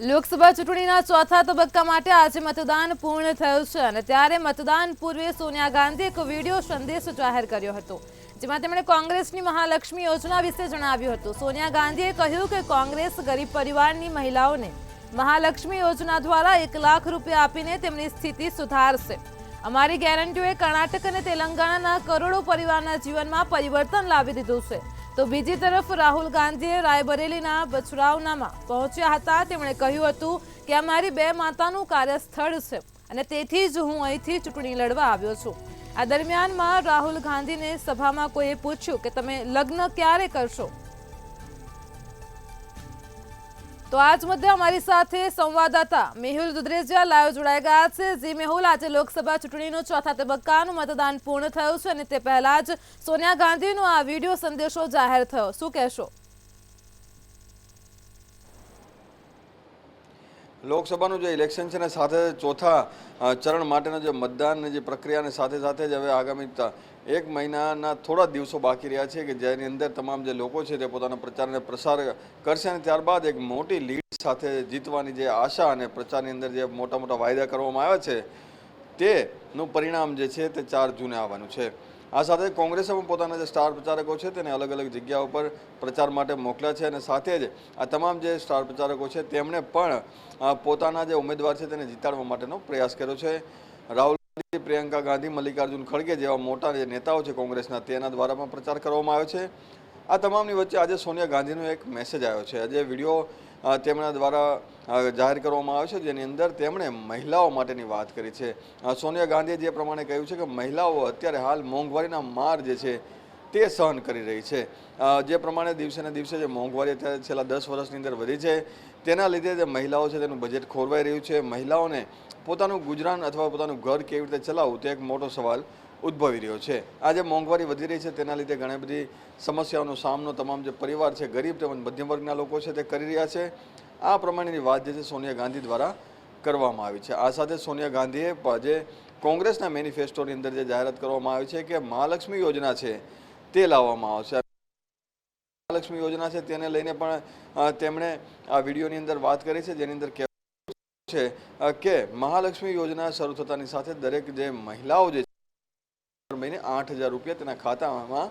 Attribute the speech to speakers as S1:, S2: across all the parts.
S1: લોકસભા ચૂંટણીના ચોથા તબક્કા માટે આજે મતદાન પૂર્ણ થયું છે અને ત્યારે મતદાન પૂર્વે સોનિયા ગાંધીએ એક વિડીયો સંદેશ જાહેર કર્યો હતો, જેમાં તેમણે કોંગ્રેસની મહાલક્ષ્મી યોજના વિશે જણાવ્યું હતું। સોનિયા ગાંધીએ કહ્યું કે કોંગ્રેસ ગરીબ પરિવારની મહિલાઓને મહાલક્ષ્મી યોજના દ્વારા 1 લાખ રૂપિયા આપીને તેમની સ્થિતિ સુધારશે। અમારી ગેરંટીઓએ કર્ણાટક અને તેલંગાણાના કરોડો પરિવારના જીવનમાં પરિવર્તન લાવી દીધું છે। તો બીજી તરફ રાહુલ ગાંધીએ રાયબરેલીના બચરાવનામાં પહોંચ્યા હતા। તેમણે કહ્યું હતું કે આ મારી બે માતાનું કાર્યસ્થળ છે અને તેથી જ હું અહીંથી ચૂંટણી લડવા આવ્યો છું। આ દરમિયાનમાં રાહુલ ગાંધીને સભામાં કોઈએ પૂછ્યું કે તમે લગ્ન ક્યારે કરશો, તો આજ મુદ્દે અમારી સાથે સંવાદદાતા મેહુલ દુધરેજા લાઈવ જોડાઈ ગયા છે। જી મેહુલ, આજે લોકસભા ચૂંટણીનું ચોથા તબક્કાનું મતદાન પૂર્ણ થયું છે અને તે પહેલા જ સોનિયા ગાંધીનો આ વિડીયો સંદેશો જાહેર થયો, શું કહેશો?
S2: લોકસભાનું જે ઇલેક્શન છે ને સાથે ચોથા ચરણ માટેનો જે મતદાનની જે પ્રક્રિયાને સાથે સાથે જ હવે આગામી 1 મહિનાના થોડા દિવસો બાકી રહ્યા છે કે જેની અંદર તમામ જે લોકો છે તે પોતાના પ્રચાર અને પ્રસાર કરશે અને ત્યારબાદ એક મોટી લીડ સાથે જીતવાની જે આશા અને પ્રચારની અંદર જે મોટા મોટા વાયદા કરવામાં આવ્યા છે તેનું પરિણામ જે છે તે 4 જૂને આવવાનું છે। આ સાથે કોંગ્રેસે પણ પોતાના જે સ્ટાર પ્રચારકો છે તેને અલગ અલગ જગ્યાઓ પર પ્રચાર માટે મોકલ્યા છે અને સાથે જ આ તમામ જે સ્ટાર પ્રચારકો છે તેમણે પણ પોતાના જે ઉમેદવાર છે તેને જીતાડવા માટેનો પ્રયાસ કર્યો છે। રાહુલ ગાંધી, પ્રિયંકા ગાંધી, મલ્લિકાર્જુન ખડગે જેવા મોટા જે નેતાઓ છે કોંગ્રેસના તેના દ્વારા પણ પ્રચાર કરવામાં આવ્યો છે। આ તમામની વચ્ચે આજે સોનિયા ગાંધીનો એક મેસેજ આવ્યો છે। આજે વિડીયો તેમના દ્વારા જાહેર કરવામાં આવ્યો છે જેની અંદર તેમણે મહિલાઓ માટેની વાત કરી છે। સોનિયા ગાંધીએ જે પ્રમાણે કહ્યું છે કે મહિલાઓ અત્યારે હાલ મોંઘવારીના માર જે છે તે સહન કરી રહી છે। જે પ્રમાણે દિવસે ને દિવસે જે મોંઘવારી અત્યારે છેલ્લા 10 વર્ષની અંદર વધી છે તેના લીધે જે મહિલાઓ છે તેનું બજેટ ખોરવાઈ રહ્યું છે। મહિલાઓને પોતાનું ગુજરાન અથવા પોતાનું ઘર કેવી રીતે ચલાવવું તે એક મોટો સવાલ ઉદ્ભવી રહ્યો છે। આ જે મોંઘવારી વધી રહી છે તેના લીધે ઘણી બધી સમસ્યાઓનો સામનો તમામ જે પરિવાર છે, ગરીબ તેમજ મધ્યમ વર્ગના લોકો છે તે કરી રહ્યા છે। આ પ્રમાણેની વાત જે છે સોનિયા ગાંધી દ્વારા કરવામાં આવી છે। આ સાથે સોનિયા ગાંધીએ જે કોંગ્રેસના મેનિફેસ્ટોની અંદર જે જાહેરાત કરવામાં આવી છે કે મહાલક્ષ્મી યોજના છે તે લાવવામાં આવશે। મહાલક્ષ્મી યોજના છે તેને લઈને પણ તેમણે આ વિડીયોની અંદર વાત કરી છે, જેની અંદર છે કે મહાલક્ષ્મી યોજના શરૂ થતાની સાથે દરેક જે મહિલાઓ જે મહિને 8,000 રૂપિયા તેના ખાતામાં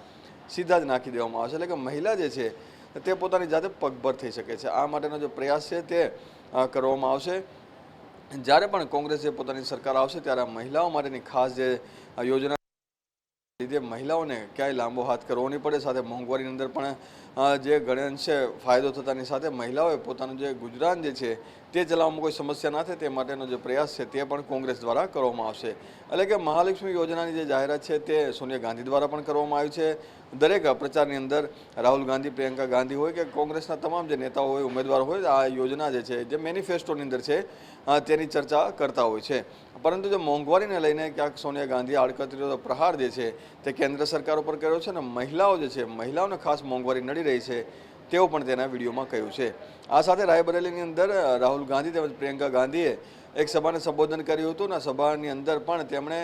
S2: સીધા જ નાખી દેવામાં આવશે, એટલે કે મહિલા જે છે તે પોતાની જાતે પગભર થઈ શકે છે। આ માટેનો જે પ્રયાસ છે તે કરવામાં આવશે। જ્યારે પણ કોંગ્રેસ જે પોતાની સરકાર આવશે ત્યારે મહિલાઓ માટેની ખાસ જે યોજના લીધે મહિલાઓને ક્યાંય લાંબો હાથ કરવો નહીં પડે, સાથે મોંઘવારીની અંદર પણ જે ઘણા અંશે ફાયદો થતાની સાથે મહિલાઓએ પોતાનું જે ગુજરાન જે છે તે ચલાવવામાં કોઈ સમસ્યા ના થાય તે માટેનો જે પ્રયાસ છે તે પણ કોંગ્રેસ દ્વારા કરવામાં આવશે। એટલે કે મહાલક્ષ્મી યોજનાની જે જાહેરાત છે તે સોનિયા ગાંધી દ્વારા પણ કરવામાં આવી છે। દરેક પ્રચારની અંદર રાહુલ ગાંધી, પ્રિયંકા ગાંધી હોય કે કોંગ્રેસના તમામ જે નેતાઓ હોય, ઉમેદવાર હોય, આ યોજના જે છે જે મેનિફેસ્ટોની અંદર છે તેની ચર્ચા કરતા હોય છે। પરંતુ જો મોંઘવારીને લઈને ક્યાંક સોનિયા ગાંધીએ આડકતરીનો પ્રહાર જે છે તે કેન્દ્ર સરકાર ઉપર કર્યો છે અને મહિલાઓ જે છે મહિલાઓને ખાસ મોંઘવારી નડી રહી છે તેવું પણ તેના વિડીયોમાં કહ્યું છે। આ સાથે રાયબરેલીની અંદર રાહુલ ગાંધી તેમજ પ્રિયંકા ગાંધીએ એક સભાને સંબોધન કર્યું હતું અને સભાની અંદર પણ તેમણે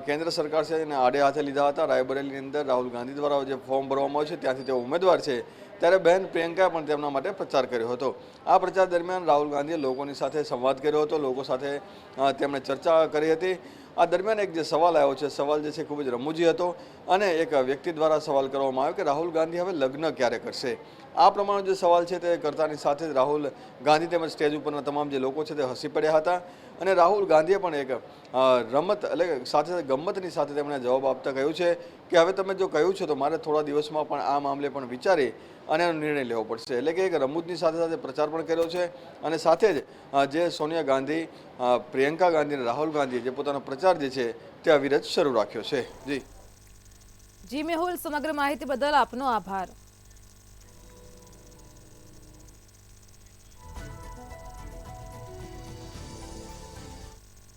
S2: કેન્દ્ર સરકાર છે એને આડે હાથે લીધા હતા। રાયબરેલીની અંદર રાહુલ ગાંધી દ્વારા જે ફોર્મ ભરવામાં આવ્યું છે ત્યાંથી તેઓ ઉમેદવાર છે ત્યારે બહેન પ્રિયંકાએ પણ તેમના માટે પ્રચાર કર્યો હતો। આ પ્રચાર દરમિયાન રાહુલ ગાંધીએ લોકોની સાથે સંવાદ કર્યો હતો, લોકો સાથે તેમણે ચર્ચા કરી હતી। આ દરમિયાન એક જે સવાલ આવ્યો છે, સવાલ જે છે ખૂબ જ રમૂજી હતો અને એક વ્યક્તિ દ્વારા સવાલ કરવામાં આવ્યો કે રાહુલ ગાંધી હવે લગ્ન ક્યારે કરશે। આ પ્રમાણે જે સવાલ છે તે કરતાની સાથે જ રાહુલ ગાંધી તેમજ સ્ટેજ ઉપરના તમામ જે લોકો છે તે હસી પડ્યા હતા અને રાહુલ ગાંધીએ પણ એક રમત એટલે સાથે ગમ્મતની સાથે તેમણે જવાબ આપતા કહ્યું છે કે હવે તમે જો કહ્યું છે તો મારે થોડા દિવસમાં પણ આ મામલે પણ વિચારી અને એનો નિર્ણય લેવો પડશે। એટલે કે એક રમૂજની સાથે સાથે પ્રચાર પણ કર્યો છે અને સાથે જ જે સોનિયા ગાંધી, પ્રિયંકા ગાંધી અને રાહુલ ગાંધીએ જે પોતાનો પ્રચાર જે છે તે અવિરત શરૂ રાખ્યો છે। જી
S1: મેહુલ, સમગ્ર માહિતી બદલ આપનો આભાર।